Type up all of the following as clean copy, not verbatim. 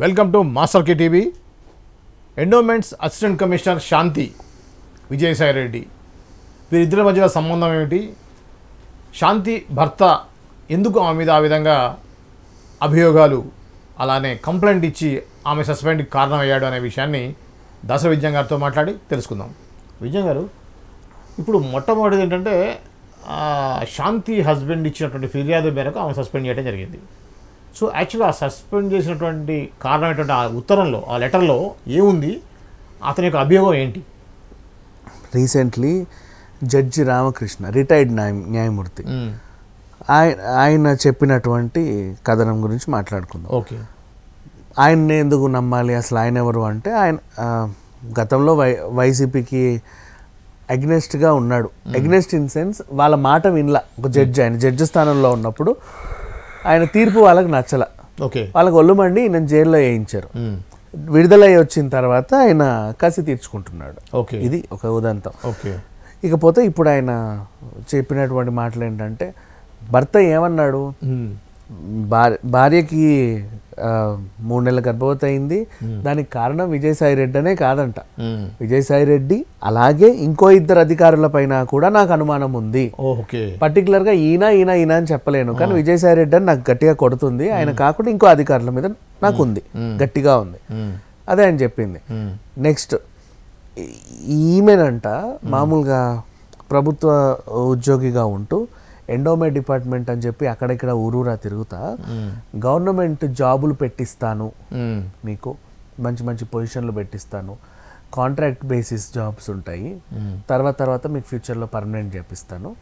Welcome to master K TV. Endowments assistant commissioner Shanti Vijayasai Reddy వీరిద్దరి మధ్య సంబంధం ఏమిటి? శాంతి భర్త ఎందుకు ఆమె మీద ఆ విధంగా అభియోగాలు అలానే కంప్లైంట్ ఇచ్చి ఆమె సస్పెండ్కి కారణం అయ్యాడు అనే విషయాన్ని దశ విజయం గారితో మాట్లాడి తెలుసుకుందాం. విజయం గారు, ఇప్పుడు మొట్టమొదటిది ఏంటంటే శాంతి హస్బెండ్ ఇచ్చినటువంటి ఫిర్యాదు మేరకు ఆమె సస్పెండ్ చేయడం జరిగింది. సో యాక్చువల్గా ఆ సస్పెండ్ చేసినటువంటి కారణం ఏంటంటే ఆ ఉత్తరంలో, ఆ లెటర్లో ఏముంది, అతని యొక్క అభియోగం ఏంటి? రీసెంట్లీ జడ్జి రామకృష్ణ, రిటైర్డ్ న్యాయమూర్తి, ఆయన చెప్పినటువంటి కథనం గురించి మాట్లాడుకుందాం. ఓకే. ఆయన్ని ఎందుకు నమ్మాలి, అసలు ఆయన ఎవరు అంటే, ఆయన గతంలో వైసీపీకి అగ్నెస్ట్గా ఉన్నాడు. అగ్నెస్ట్ ఇన్ సెన్స్ వాళ్ళ మాట వినలా. ఒక జడ్జి, ఆయన జడ్జి స్థానంలో ఉన్నప్పుడు ఆయన తీర్పు వాళ్ళకి నచ్చల. ఓకే. వాళ్ళకి ఒళ్ళుమండి నేను జైల్లో వేయించారు. విడుదలయ్యి వచ్చిన తర్వాత ఆయన కసి తీర్చుకుంటున్నాడు. ఓకే. ఇది ఒక ఉదంతం. ఓకే. ఇకపోతే ఇప్పుడు ఆయన చెప్పినటువంటి మాటలు ఏంటంటే, భర్త ఏమన్నాడు, భార్యకి 3 నెలల గర్భవతి అయింది, దానికి కారణం విజయసాయి రెడ్డి అనే కాదంట. విజయసాయి రెడ్డి అలాగే ఇంకో 2 అధికారుల పైన కూడా నాకు అనుమానం ఉంది. పర్టికులర్ గా ఈయన అని చెప్పలేను, కానీ విజయసాయి రెడ్డి అని నాకు గట్టిగా కొడుతుంది. ఆయన కాకుండా ఇంకో అధికారుల మీద నాకు ఉంది, గట్టిగా ఉంది. అదే ఆయన చెప్పింది. నెక్స్ట్, ఈమెనంట మామూలుగా ప్రభుత్వ ఉద్యోగిగా ఉంటూ ఎండోమెంట్ డిపార్ట్మెంట్ అని చెప్పి అక్కడిక్కడ ఊరూరా తిరుగుతా గవర్నమెంట్ జాబులు పెట్టిస్తాను, మీకు మంచి మంచి పొజిషన్లు పెట్టిస్తాను, కాంట్రాక్ట్ బేసిస్ జాబ్స్ ఉంటాయి, తర్వాత మీకు ఫ్యూచర్లో పర్మనెంట్ చేపిస్తాను,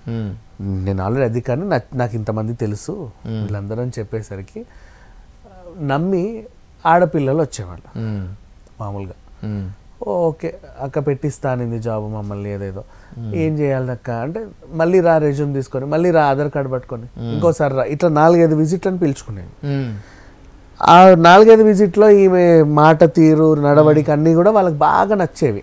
నేను ఆల్రెడీ అధికారిని, నాకు ఇంతమంది తెలుసు వీళ్ళందరూ అని చెప్పేసరికి నమ్మి ఆడపిల్లలు వచ్చేవాళ్ళు మామూలుగా. ఓకే అక్క పెట్టిస్తానింది జాబ్ మమ్మల్ని, ఏదేదో ఏం చేయాలి అక్క అంటే, మళ్ళీ రా రెజ్యూమ్ తీసుకొని, మళ్ళీ రా ఆధార్ కార్డు పట్టుకొని, ఇంకోసారి రా, ఇట్లా 4-5 విజిట్లను పిలుచుకునేది. ఆ 4-5 విజిట్లో ఈమె మాట తీరు, నడవడిక అన్నీ కూడా వాళ్ళకి బాగా నచ్చేవి.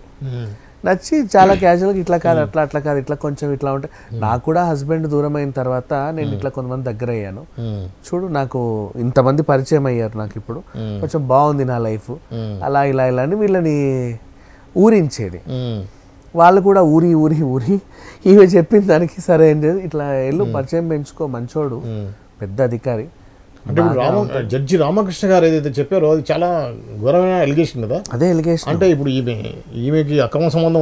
నచ్చి చాలా క్యాజువల్గా ఇట్లా కాదు అట్లా కాదు ఇట్లా కొంచెం ఇట్లా ఉంటే, నాకు కూడా హస్బెండ్ దూరం అయిన తర్వాత నేను ఇట్లా కొంతమంది దగ్గర అయ్యాను, చూడు నాకు ఇంతమంది పరిచయం అయ్యారు, నాకు ఇప్పుడు కొంచెం బాగుంది నా లైఫ్, అలా ఇలా అని వీళ్ళని ఊరించేది. వాళ్ళు కూడా ఊరి ఈమె చెప్పిన దానికి సరే ఏం చేసి ఇట్లా ఎల్లు పరిచయం పెంచుకో, మంచోడు, పెద్ద అధికారి. అంటే జడ్జి రామకృష్ణ గారు ఏదైతే చెప్పారో అది చాలా ఘోరమైన ఎలిగేషన్ కదా. అదే ఎలిగేషన్. అంటే ఇప్పుడు ఈమెకి అక్రమ సంబంధం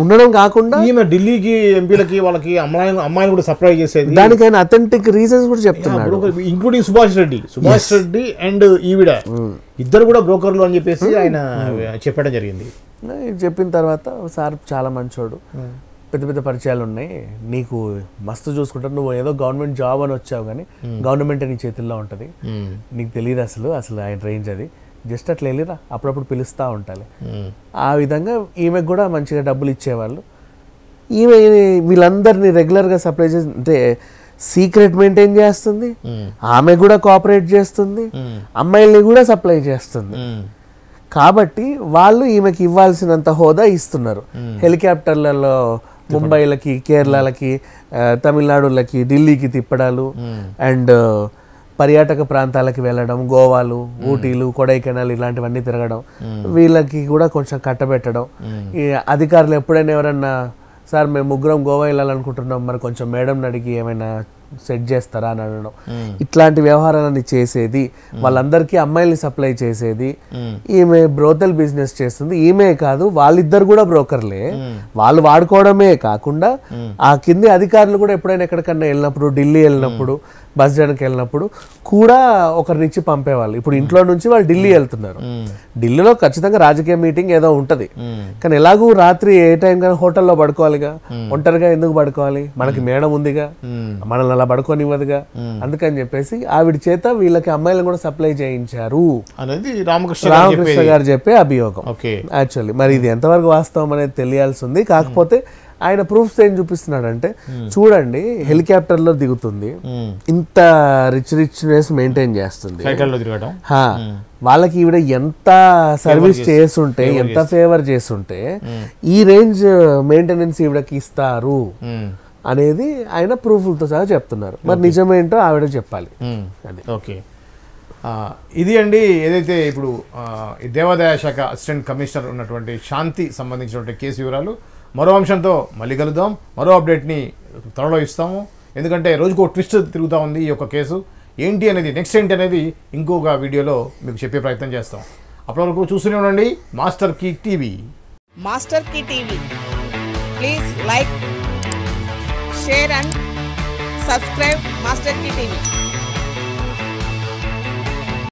ఉండడం కాకుండా ఈమె ఢిల్లీకి ఎంపీలకి వాళ్ళకి అమ్మాయిని కూడా సప్లై చేసేది. దానికైనా అథెంటిక్ రీజన్స్ కూడా చెప్తున్నాడు, ఇంక్లూడింగ్ సుభాష్ రెడ్డి అండ్ ఈవిడ ఇద్దరు కూడా బ్రోకర్లు అని చెప్పేసి ఆయన చెప్పడం జరిగింది. చెప్పిన తర్వాత సార్ చాలా మంచోడు, పెద్ద పెద్ద పరిచయాలు ఉన్నాయి, నీకు మస్తు చూసుకుంటారు, నువ్వు ఏదో గవర్నమెంట్ జాబ్ అని వచ్చావు కానీ గవర్నమెంట్ నీ చేతుల్లో ఉంటుంది, నీకు తెలియదు అసలు ఆయన రేంజ్ అది, జస్ట్ అట్లా వెళ్ళిరా, అప్పుడప్పుడు పిలుస్తూ ఉంటాలి. ఆ విధంగా ఈమెకు కూడా మంచిగా డబ్బులు ఇచ్చేవాళ్ళు. ఈమె వీళ్ళందరినీ రెగ్యులర్గా సప్లై చేసి, అంటే సీక్రెట్ మెయింటైన్ చేస్తుంది, ఆమె కూడా కోఆపరేట్ చేస్తుంది, అమ్మాయిల్ని కూడా సప్లై చేస్తుంది. కాబట్టి వాళ్ళు ఈమెకి ఇవ్వాల్సినంత హోదా ఇస్తున్నారు. హెలికాప్టర్లలో ముంబైలకి, కేరళలకి, తమిళనాడులకి, ఢిల్లీకి తిప్పడాలు, అండ్ పర్యాటక ప్రాంతాలకి వెళ్ళడం, గోవాలు, ఊటీలు, కొడైకెనాల్ ఇలాంటివన్నీ తిరగడం, వీళ్ళకి కూడా కొంచెం కట్టబెట్టడం. ఈ అధికారులు ఎప్పుడైనా ఎవరన్నా, సార్ మేము ముగ్గురం గోవా వెళ్ళాలనుకుంటున్నాం, మరి కొంచెం మేడం అడిగి ఏమైనా సెట్ చేస్తారా అని అనడం, ఇట్లాంటి వ్యవహారాలన్నీ చేసేది. వాళ్ళందరికీ అమ్మాయిల్ని సప్లై చేసేది. ఈమె బ్రోతల్ బిజినెస్ చేస్తుంది. ఈమె కాదు, వాళ్ళిద్దరు కూడా బ్రోకర్లే. వాళ్ళు వాడుకోవడమే కాకుండా ఆ కింది అధికారులు కూడా ఎప్పుడైనా ఎక్కడికన్నా వెళ్ళినప్పుడు, ఢిల్లీ వెళ్ళినప్పుడు, బస్ జర్నీకి వెళ్ళినప్పుడు కూడా ఒకరినిచ్చి పంపేవాళ్ళు. ఇప్పుడు ఇంట్లో నుంచి వాళ్ళు ఢిల్లీ వెళ్తున్నారు, ఢిల్లీలో ఖచ్చితంగా రాజకీయ మీటింగ్ ఏదో ఉంటది, కానీ ఎలాగూ రాత్రి ఏ టైం కానీ హోటల్లో పడుకోవాలిగా, ఒంటరిగా ఎందుకు పడుకోవాలి, మనకి మేడం ఉందిగా, మనల్ని అలా పడుకోనివ్వదుగా, అందుకని చెప్పేసి ఆవిడ చేత వీళ్ళకి అమ్మాయిలను కూడా సప్లై చేయించారు అనేది రామకృష్ణ గారు చెప్పే అభియోగం. యాక్చువల్లీ మరి ఇది ఎంతవరకు వాస్తవం అనేది తెలియాల్సి ఉంది. కాకపోతే ఆయన ప్రూఫ్స్ ఏం చూపిస్తున్నాడంటే, చూడండి హెలికాప్టర్లో దిగుతుంది, ఇంత రిచ్నెస్ మెయింటైన్ చేస్తుంది, వాళ్ళకి ఈవిడ ఎంత సర్వీస్ చేస్తుంటే, ఎంత ఫేవర్ చేస్తుంటే ఈ రేంజ్ మెయింటెనెన్స్ ఈవిడకి ఇస్తారు అనేది ఆయన ప్రూఫ్లతో సహా చెప్తున్నారు. మరి నిజమేంటో ఆవిడ చెప్పాలి. ఓకే. ఇది అండి ఏదైతే ఇప్పుడు ఈ దేవాదాయ శాఖ అసిస్టెంట్ కమిషనర్ ఉన్నటువంటి శాంతి సంబంధించినటువంటి కేసు వివరాలు. మరో అంశంతో మళ్ళీ కలుద్దాం. మరో అప్డేట్ని త్వరలో ఇస్తాము. ఎందుకంటే రోజుకు ట్విస్ట్ తిరుగుతూ ఉంది ఈ యొక్క కేసు. ఏంటి అనేది నెక్స్ట్ ఏంటి అనేది ఇంకొక వీడియోలో మీకు చెప్పే ప్రయత్నం చేస్తాం. అప్పటి వరకు చూస్తూనే ఉండండి master key TV. Master key TV. Please like, share and subscribe master key TV.